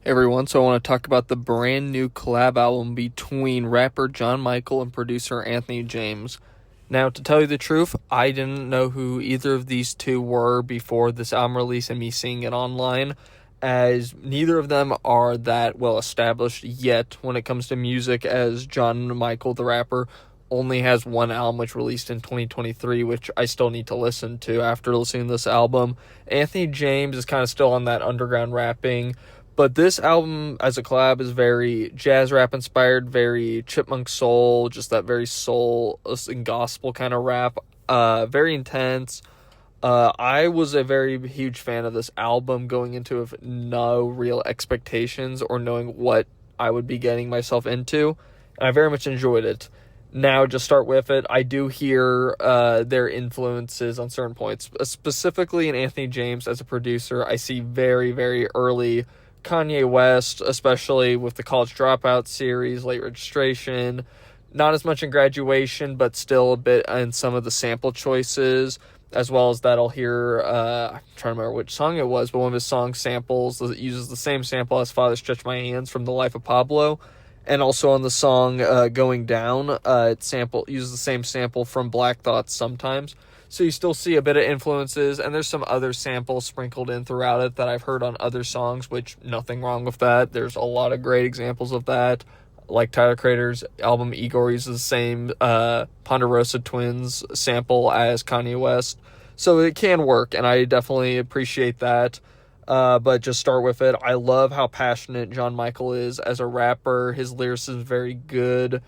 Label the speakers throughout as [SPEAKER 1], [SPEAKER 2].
[SPEAKER 1] Everyone, so I want to talk about the brand new collab album between rapper John Michel and producer Anthony James. Now, to tell you the truth, I didn't know who either of these two were before this album release and me seeing it online, as neither of them are that well established yet when it comes to music, as John Michel, the rapper, only has one album which released in 2023, which I still need to listen to after listening to this album. Anthony James is kind of still on that underground rapping, but this album as a collab is very jazz rap inspired, very Chipmunk soul, just that very soul and gospel kind of rap. Very intense. I was a very huge fan of this album going into it with no real expectations or knowing what I would be getting myself into, and I very much enjoyed it. Now, just start with it, I do hear their influences on certain points, specifically in Anthony James as a producer. I see very, very early Kanye West, especially with the College Dropout series, Late Registration, not as much in Graduation, but still a bit in some of the sample choices, as well as that I'll hear, I'm trying to remember which song it was, but one of his song samples that uses the same sample as Father Stretch My Hands from The Life of Pablo, and also on the song Going Down, it uses the same sample from Black Thoughts sometimes. So you still see a bit of influences, and there's some other samples sprinkled in throughout it that I've heard on other songs, which nothing wrong with that. There's a lot of great examples of that. Like Tyler Creator's album Igor uses the same Ponderosa Twins sample as Kanye West. So it can work, and I definitely appreciate that. But just start with it. I love how passionate John Michel is as a rapper. His lyricism is very good.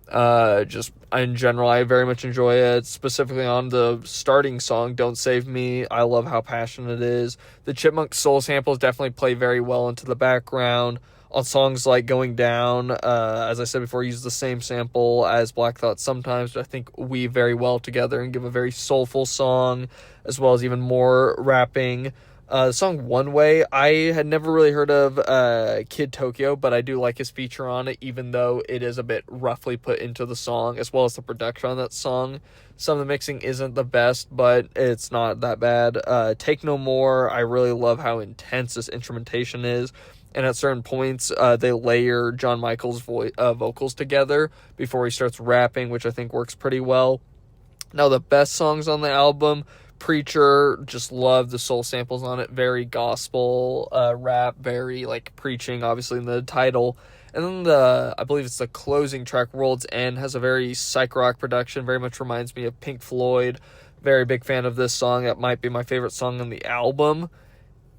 [SPEAKER 1] Just in general, I very much enjoy it, specifically on the starting song, Don't Save Me. I love how passionate it is. The Chipmunk soul samples definitely play very well into the background. On songs like Going Down, as I said before, use the same sample as Black Thoughts sometimes, but I think weave very well together and give a very soulful song, as well as even more rapping. The song One Way, I had never really heard of Kid Tokyo, but I do like his feature on it, even though it is a bit roughly put into the song, as well as the production on that song. Some of the mixing isn't the best, but it's not that bad. Take No More, I really love how intense this instrumentation is, and at certain points, they layer John Michel's vocals together before he starts rapping, which I think works pretty well. Now, the best songs on the album, Preacher, just love the soul samples on it, very gospel rap, very like preaching, obviously in the title. And then I believe it's the closing track, World's End, has a very psych rock production, very much reminds me of Pink Floyd. Very big fan of this song. It might be my favorite song on the album.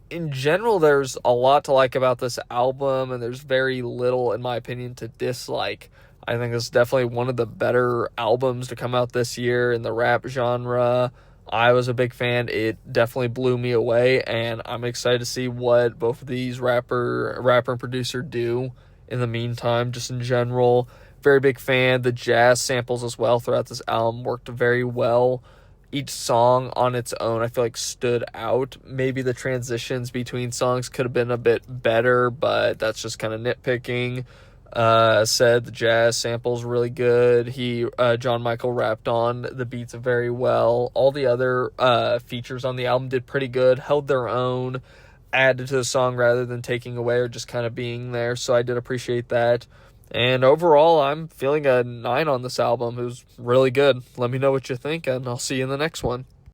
[SPEAKER 1] In general, there's a lot to like about this album, and there's very little, in my opinion, to dislike. I think it's definitely one of the better albums to come out this year in the rap genre. I was a big fan. It definitely blew me away, and I'm excited to see what both of these rapper and producer do in the meantime, just in general. Very big fan. The jazz samples as well throughout this album worked very well. Each song on its own, I feel like, stood out. Maybe the transitions between songs could have been a bit better, but that's just kind of nitpicking. Said the jazz sample's really good. John Michel rapped on the beats very well. All the other features on the album did pretty good, held their own, added to the song rather than taking away or just kind of being there. So I did appreciate that. And overall, I'm feeling a 9 on this album. It was really good. Let me know what you think, and I'll see you in the next one.